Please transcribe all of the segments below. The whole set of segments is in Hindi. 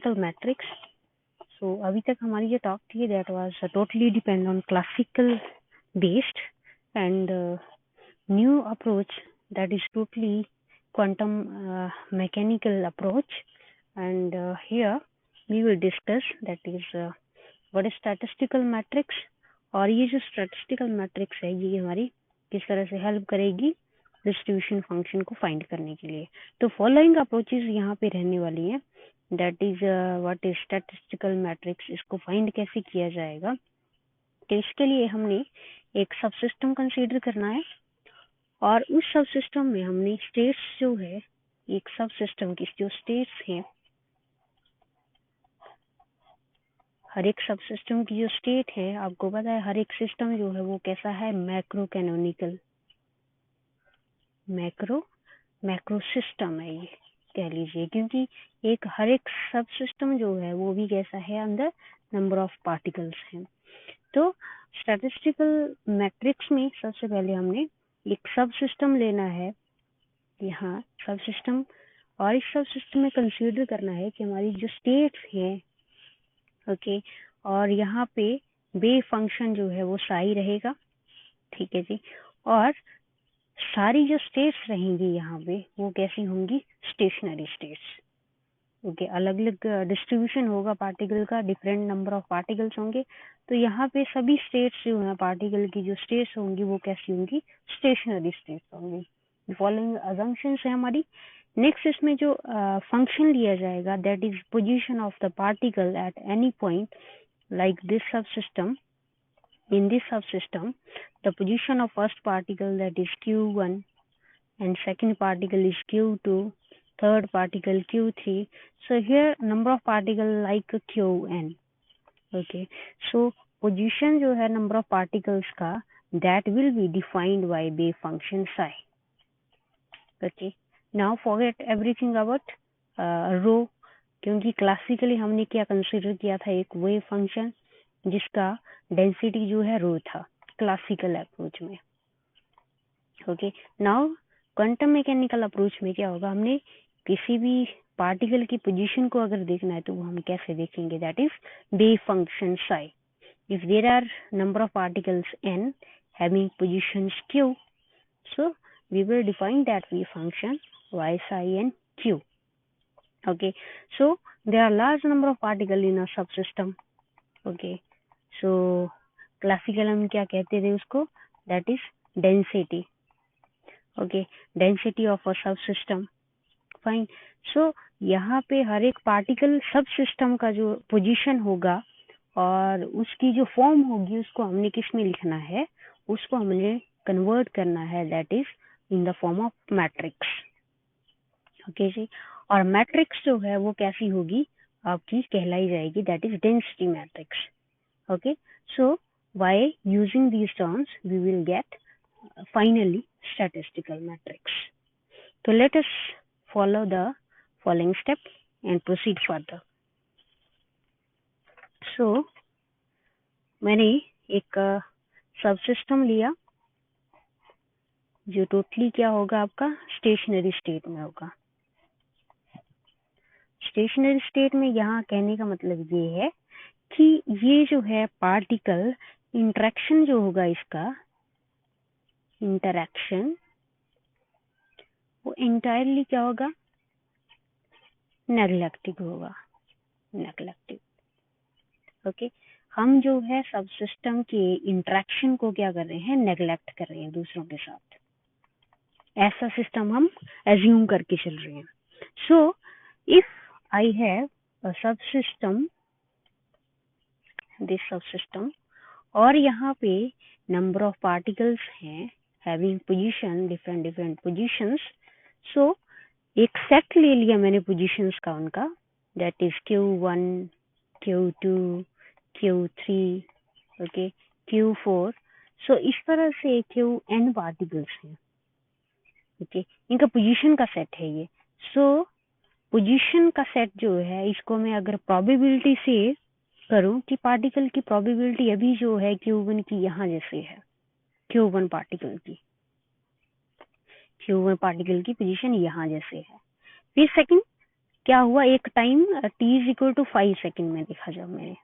statistical matrix. So अभी तक हमारी जो टॉक थी that was totally depend on classical based and new approach that is totally quantum mechanical approach, and here we will discuss that is what is statistical matrix, और ये जो statistical matrix है ये हमारी किस तरह से हेल्प करेगी डिस्ट्रीब्यूशन फंक्शन को फाइंड करने के लिए। तो फॉलोइंग अप्रोचेस यहाँ पे रहने वाली हैं, that is what is statistical matrix, इसको फाइंड कैसे किया जाएगा। तो इसके लिए हमने एक सब सिस्टम कंसीडर करना है, और उस सब सिस्टम में हमने स्टेट्स जो है, एक सब सिस्टम की जो स्टेट्स हैं, हर एक सब सिस्टम की जो स्टेट है, आपको पता है हर एक सिस्टम जो है वो कैसा है, मैक्रो कैनोनिकल, मैक्रो सिस्टम है ये कह लीजिए, क्योंकि एक हर एक सब सिस्टम जो है वो भी कैसा है, अंदर नंबर ऑफ पार्टिकल्स हैं। तो स्टैटिस्टिकल मैट्रिक्स में सबसे पहले हमने एक सब सिस्टम लेना है, यहाँ सब सिस्टम, और इस सब सिस्टम में कंसीडर करना है कि हमारी जो स्टेट्स हैं, ओके, और यहाँ पे बे फंक्शन जो है वो साई रहेगा, ठीक है जी, और सारी जो स्टेट्स रहेंगी यहाँ पे वो कैसी होंगी, स्टेशनरी स्टेट्स, ओके, अलग अलग डिस्ट्रीब्यूशन होगा पार्टिकल का, डिफरेंट नंबर ऑफ पार्टिकल्स होंगे, तो यहाँ पे सभी स्टेट्स जो है पार्टिकल की जो स्टेट्स होंगी वो कैसी होंगी, स्टेशनरी स्टेट्स होंगी। फॉलोइंग अजम्पशंस है हमारी। नेक्स्ट इसमें जो फंक्शन लिया जाएगा that is position of the particle at any point like this सब system. In this subsystem, the position of first particle that is Q1 and second particle is Q2, third particle Q3. So here number of particle like Qn. Okay, so position जो है number of particles का that will be defined by wave function psi. Okay, now forget everything about rho, क्योंकि क्लासिकली हमने क्या कंसिडर किया था, एक वेव फंक्शन जिसका डेंसिटी जो है रो था क्लासिकल अप्रोच में। Okay, now quantum mechanical approach में क्या होगा, हमने किसी भी पार्टिकल की पोजीशन को अगर देखना है तो वो हम कैसे देखेंगे, that is wave function psi. If there are number of particles n having positions q, so we will define that wave function y psi n q. Okay, so there are large number of particles in a subsystem. Okay, so classical हम क्या कहते थे उसको, that is density. Okay, density of a सब सिस्टम, फाइन। सो यहाँ पे हर एक पार्टिकल सब सिस्टम का जो पोजीशन होगा और उसकी जो फॉर्म होगी उसको हमने किस में लिखना है, उसको हमने कन्वर्ट करना है, that is in the form of matrix. Okay जी, और मैट्रिक्स जो है वो कैसी होगी, आपकी कहलाई जाएगी that is density matrix. Okay, so by using these terms we will get finally statistical matrix. So let us follow the following step and proceed further. So मैंने एक सबसिस्टम लिया जो टोटली क्या होगा, आपका स्टेशनरी स्टेट में होगा। स्टेशनरी स्टेट में यहाँ कहने का मतलब ये है कि ये जो है पार्टिकल इंटरेक्शन जो होगा, इसका इंटरेक्शन वो इंटायरली क्या होगा, नेग्लेक्टेड होगा, नेग्लेक्टेड। ओके, हम जो है सब सिस्टम के इंटरेक्शन को क्या कर रहे हैं, नेग्लेक्ट कर रहे हैं दूसरों के साथ, ऐसा सिस्टम हम एज्यूम करके चल रहे हैं। So if I have a सब सिस्टम, दिस सब सिस्टम, और यहाँ पे नंबर ऑफ पार्टिकल्स हैं हैविंग पोजीशन, डिफरेंट पोजीशंस। सो एक सेट ले लिया मैंने पोजीशंस का उनका, that is Q1, Q2, Q3, okay, Q4। सो इस तरह से Qn पार्टिकल्स हैं, ओके, इनका पोजीशन का सेट है ये। सो पोजीशन का सेट जो है, इसको मैं अगर प्रोबेबिलिटी से करूं कि पार्टिकल की प्रोबेबिलिटी अभी जो है Q1 की यहाँ जैसे है, Q1 पार्टिकल की पोजीशन यहाँ जैसे है। फिर सेकंड क्या हुआ, एक time t is equal to 5 second में देखा जब मैंने,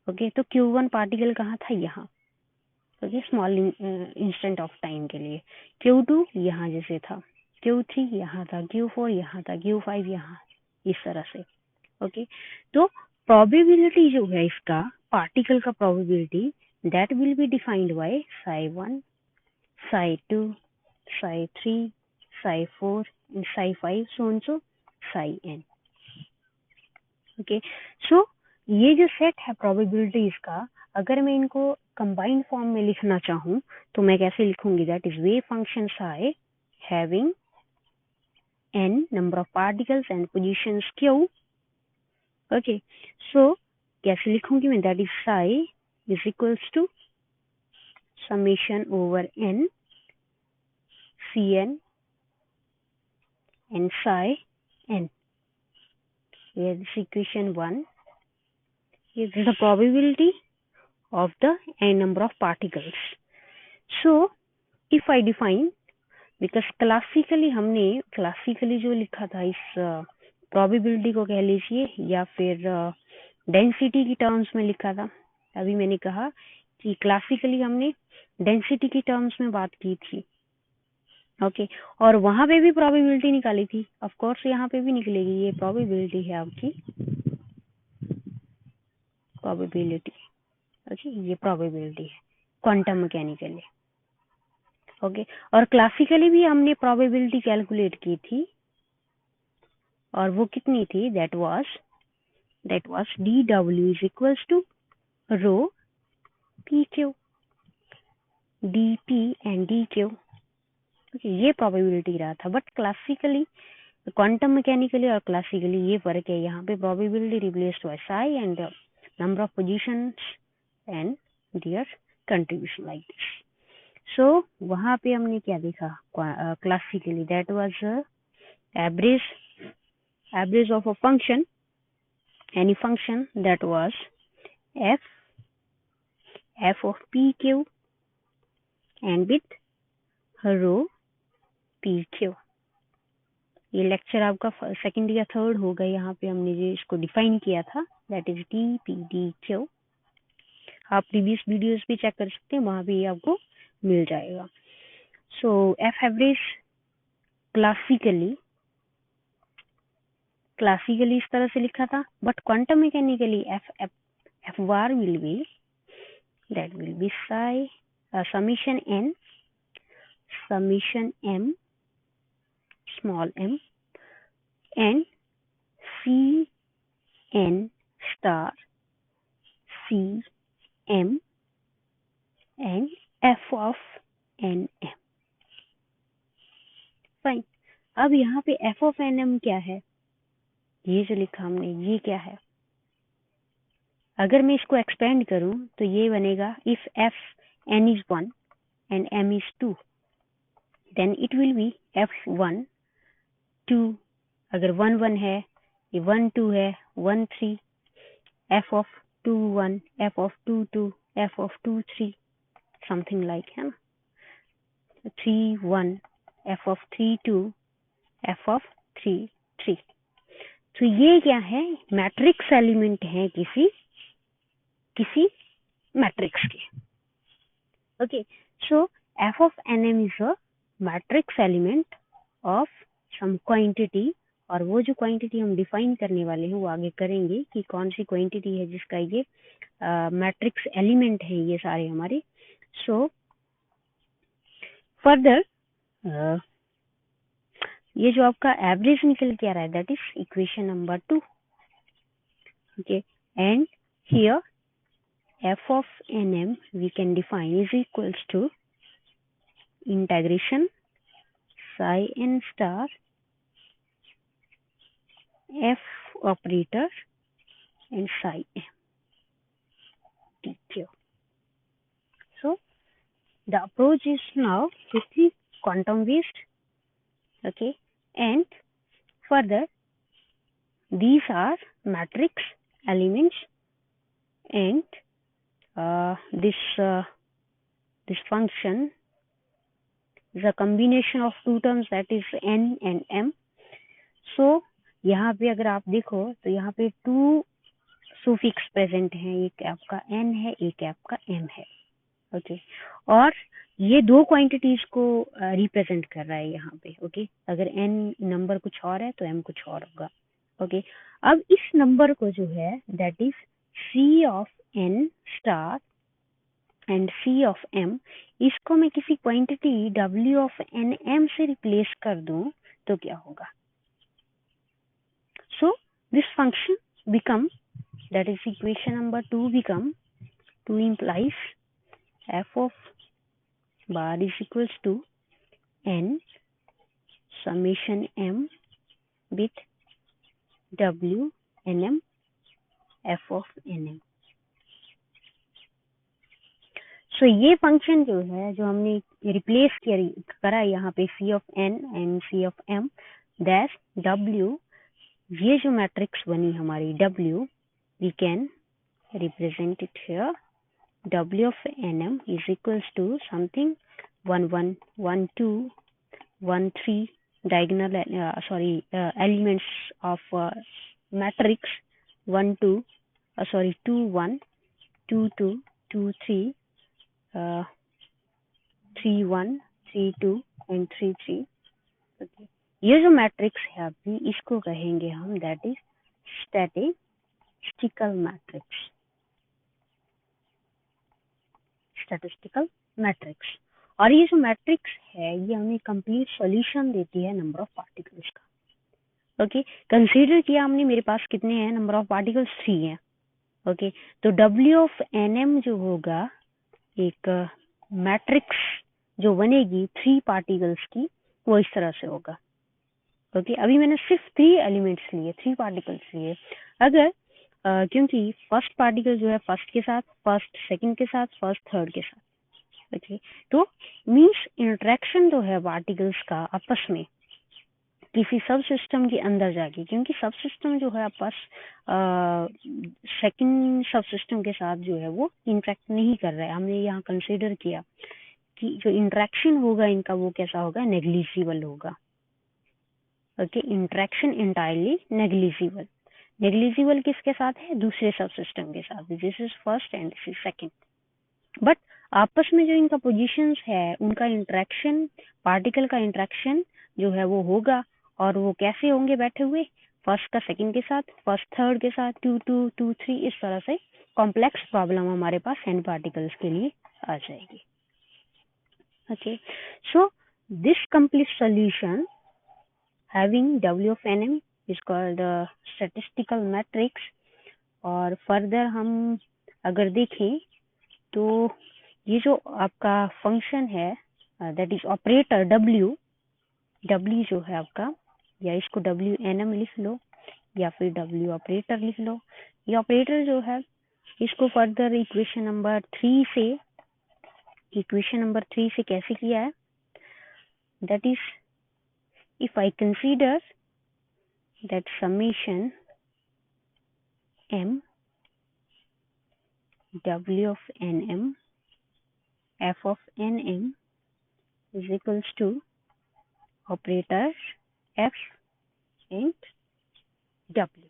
ओके, तो Q1 पार्टिकल कहाँ था, यहाँ, okay, small instant of time के लिए। Q2 यहाँ जैसे था, Q3 यहाँ था, Q4 यहाँ था, Q5 यहाँ, इस तरह से, ओके। तो प्रोबेबिलिटी जो है इसका, पार्टिकल का probability, that will be defined by psi1, psi2, psi3, psi4 and psi5 so and so psi n, okay. So ये जो सेट है प्रोबेबिलिटीज का, अगर मैं इनको कंबाइंड फॉर्म में लिखना चाहूँ तो मैं कैसे लिखूंगी, that is wave function psi having n number of particles and positions q, okay. So कैसे लिखूंगी मैं, that is psi is equals to summation over n cn and psi n. Here is equation 1. Here is the probability of the n number of particles. So if I define, because classically हमने classically जो लिखा था इस probability को कह लीजिए या फिर density की terms में लिखा था, अभी मैंने कहा कि classically हमने density की terms में बात की थी, ओके, और वहां पे भी प्रोबेबिलिटी निकाली थी, ऑफ कोर्स यहाँ पे भी निकलेगी, ये प्रोबेबिलिटी है आपकी, प्रोबेबिलिटी, ओके, ये प्रोबेबिलिटी है क्वांटम मैकेनिकली, ओके। और क्लासिकली भी हमने प्रोबेबिलिटी कैलकुलेट की थी, और वो कितनी थी, that was dw is equals to rho p q, d p and d q, ये प्रोबेबिलिटी रहा था। बट क्लासिकली, क्वांटम मैकेनिकली और क्लासिकली ये फर्क है, यहाँ पे probability replaced by psi and number of positions and their contribution like this. So वहाँ पे हमने क्या देखा, classically that was average of a function, any function, that was f of pq and with rho pq। ये लेक्चर आपका सेकंड या थर्ड होगा, यहाँ पे हमने जो इसको डिफाइन किया था, that is D P D Q. आप प्रीवियस वीडियोस भी चेक कर सकते हैं, वहां भी आपको मिल जाएगा। सो एफ एवरेज क्लासिकली इस तरह से लिखा था, but quantum mechanically F bar will be, that will be psi summation m small m and c n star c m and f of n m, fine. अब यहाँ पे f of n m क्या है, ये जो लिखा हमने, ये क्या है, अगर मैं इसको एक्सपेंड करूं तो ये बनेगा, if f n is 1 and m is 2 then it will be f1 2, अगर 1 1 है, ये 1 2 है, 1 3, f of 2 1, f of 2 2, f of 2 3, something like, है ना, 3 1, f of 3 2, f of 3 3। तो ये क्या है, मैट्रिक्स एलिमेंट है किसी मैट्रिक्स के, okay. So f of nm is a matrix element of some quantity, और वो जो क्वांटिटी हम डिफाइन करने वाले हैं वो आगे करेंगे कि कौन सी क्वांटिटी है जिसका ये मैट्रिक्स एलिमेंट है ये सारे हमारे। सो फर्दर ये जो आपका एवरेज निकल के आ रहा है, that is equation number 2, okay. And here f of nm we can define is equals to integration psi n star f operator and psi m dq. So the approach is now strictly quantum based, okay, and further these are matrix elements, and this function is a combination of two terms, that is n and m. So यहाँ पे अगर आप देखो तो यहाँ पे 2 सुफिक्स प्रेजेंट हैं, एक आपका n है, एक आपका m है। ओके, और ये 2 क्वांटिटीज को रिप्रेजेंट कर रहा है यहाँ पे। ओके, अगर n नंबर कुछ और है तो m कुछ और होगा। ओके, अब इस नंबर को जो है that is c of n star and c of m, इसको मैं किसी quantity w of n m से रिप्लेस कर दूं तो क्या होगा? So this function become, that is equation number 2 become, 2 implies f of bar is equals to n summation m with w nm f of nm। सो ये फंक्शन जो है, जो हमने रिप्लेस करा यहाँ पे c of n and c of m that w, ये जो मैट्रिक्स बनी हमारी w, we can represent it here, w of nm is equals to something 1 1 1 2 1 3 diagonal elements of matrix 1 2 2 1 2 2 2 3 3 1 3 2 and 3 3। okay, ये जो मैट्रिक्स है आपकी, इसको कहेंगे हम that is statistical matrix. Statistical matrix, और ये जो मैट्रिक्स है ये हमें कंप्लीट सॉल्यूशन देती है नंबर ऑफ पार्टिकल्स का। ओके, कंसीडर किया हमने, मेरे पास कितने हैं नंबर ऑफ पार्टिकल्स? 3 हैं। ओके, तो W ऑफ NM जो होगा, एक मैट्रिक्स जो बनेगी 3 पार्टिकल्स की, वो इस तरह से होगा। ओके, अभी मैंने सिर्फ 3 एलिमेंट्स लिए, 3 पार्टिकल्स लिए। अगर क्योंकि फर्स्ट पार्टिकल जो है फर्स्ट के साथ, फर्स्ट सेकंड के साथ, फर्स्ट थर्ड के साथ। ओके, तो मींस इंटरेक्शन जो है पार्टिकल्स का आपस में किसी सब सिस्टम के अंदर जाके, क्योंकि सब सिस्टम जो है आपस सेकंड सब सिस्टम के साथ जो है वो इंटरेक्ट नहीं कर रहा है। हमने यहाँ कंसीडर किया कि जो इंटरेक्शन होगा इनका वो कैसा होगा? नेग्लिजिबल होगा। Okay, interaction entirely negligible. Negligible किसके साथ है? दूसरे सब सिस्टम के साथ। This is first and this is second. But आपस में जो इनका पोजीशंस है, उनका इंटरेक्शन, पार्टिकल का इंटरेक्शन जो है वो होगा, और वो कैसे होंगे बैठे हुए? फर्स्ट का सेकंड के साथ, फर्स्ट थर्ड के साथ, 2 2 2 3, इस तरह से कॉम्प्लेक्स प्रॉब्लम हमारे पास n पार्टिकल्स के लिए आ जाएगी। Okay, so this complete solution having W of nm is called statistical matrix। और फर्दर हम अगर देखें तो ये जो आपका फंक्शन है दैट इज ऑपरेटर W जो है आपका, या इसको W nm लिख लो या फिर W ऑपरेटर लिख लो। ये ऑपरेटर जो है इसको फर्दर इक्वेशन नंबर 3 से कैसे किया है? That is if I consider that summation m W of nm f of nm is equals to operators f and W।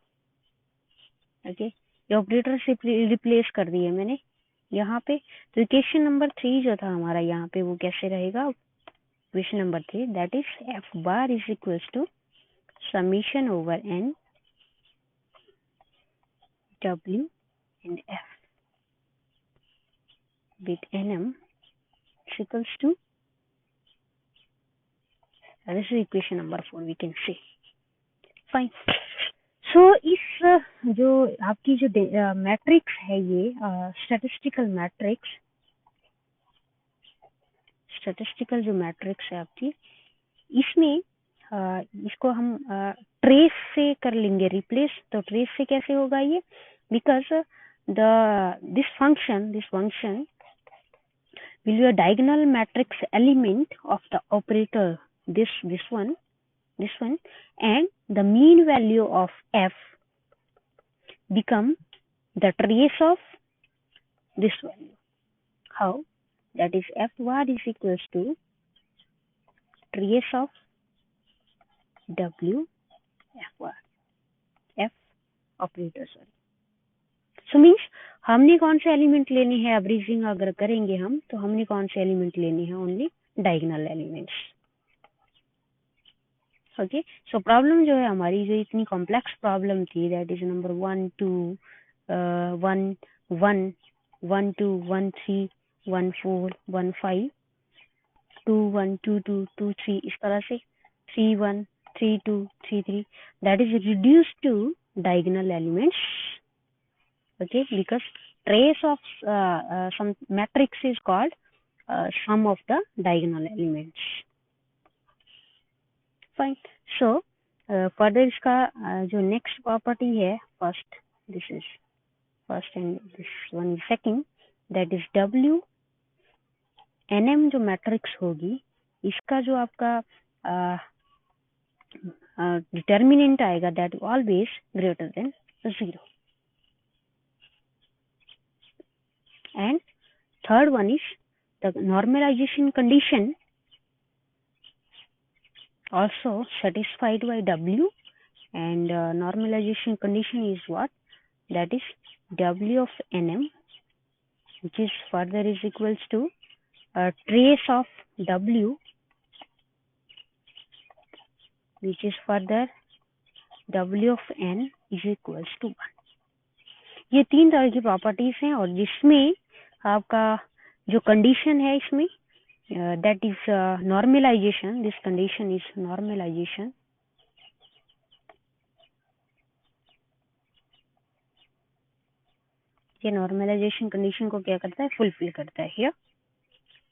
Okay, ये ऑपरेटर से रिप्लेस कर दिए मैंने यहाँ पे। तो इक्वेशन नंबर 3 जो था हमारा यहाँ पे, वो कैसे रहेगा? Equation number 3 that is f bar is equals to summation over n W and f with nm is equals to, this is equation number 4 we can say। fine, so इस जो आपकी जो मैट्रिक्स है, ये स्टैटिस्टिकल जो मैट्रिक्स है आपकी, इसमें इसको हम ट्रेस से कर लेंगे रिप्लेस। तो ट्रेस से कैसे होगा ये? Because this function will be a diagonal matrix element of the operator this one, and the mean value of f become the trace of this value. How? That is f bar is equals to trace of W f bar। Operator sorry. So means हमने कौन से एलिमेंट लेने हैं, एवरेजिंग अगर करेंगे हम तो हमने कौन से एलिमेंट लेने हैं, only diagonal elements. Okay, so problem जो है हमारी, जो इतनी कॉम्प्लेक्स प्रॉब्लम थी, दैट इज नंबर 1 2 1 1 1 2 1 3 1 4 1 5 2 1 2 2 2 3, इस तरह से 3 1 3 2 3 3, that is reduced to diagonal elements. Okay, because trace of some matrix is called sum of the diagonal elements. Fine. So further इसका जो next property है, first this is first and this one second, that is W NM जो मैट्रिक्स होगी, इसका जो आपका डिटर्मिनेंट आएगा, that always greater than 0. And third one is the normalization condition also satisfied by W, and normalization condition is what? That is W of NM, which is further is equals to a trace of W, which is further W of N is equals to 1. ये 3 तरह की प्रॉपर्टीज हैं, और जिसमें आपका जो कंडीशन है इसमें, that is normalization, this condition is normalization. ये normalization condition को क्या करता है, फुलफिल करता है here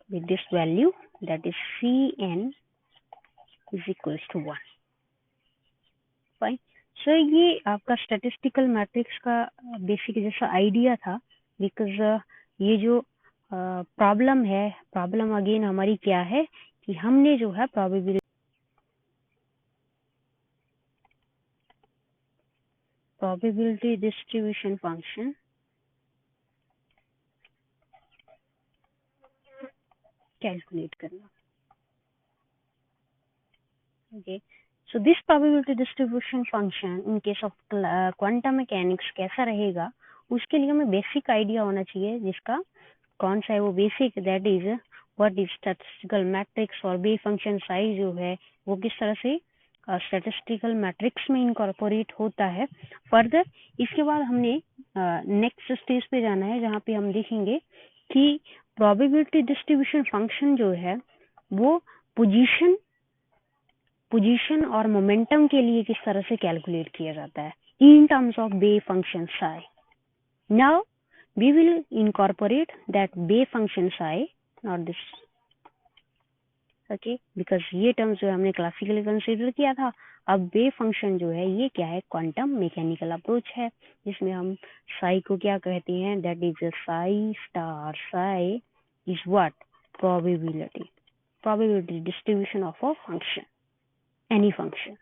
with this value, that is Cn is equals to 1. Fine. So ये आपका स्टैटिस्टिकल मैट्रिक्स का बेसिक जैसा आइडिया था, बिकॉज ये जो प्रॉब्लम है, प्रॉब्लम अगेन हमारी क्या है कि हमने जो है probability distribution function कैलकुलेट करना. Okay, so this probability distribution function in case of quantum mechanics कैसा रहेगा, उसके लिए हमें बेसिक आइडिया होना चाहिए, जिसका कौन सा है वो basic, that is what is statistical matrix, और वेव फंक्शन साइज जो है वो किस तरह से स्टैटिस्टिकल मैट्रिक्स में इनकॉर्पोरेट होता है. फर्दर इसके बाद हमने नेक्स्ट स्टेज पे जाना है, जहाँ पे हम देखेंगे कि प्रोबेबिलिटी डिस्ट्रीब्यूशन फंक्शन जो है वो पोजीशन और मोमेंटम के लिए किस तरह से कैलकुलेट किया जाता है in terms of wave function Sai. Now we will incorporate that wave function psi, not this. Okay, because ये टर्म्स जो हमने क्लासिकली कंसीडर किया था, अब वेव फंक्शन जो है ये क्या है, क्वांटम मैकेनिकल अप्रोच है, जिसमें हम साई को क्या कहते हैं, that is Sai star Sai is what, probability distribution of a function, any function.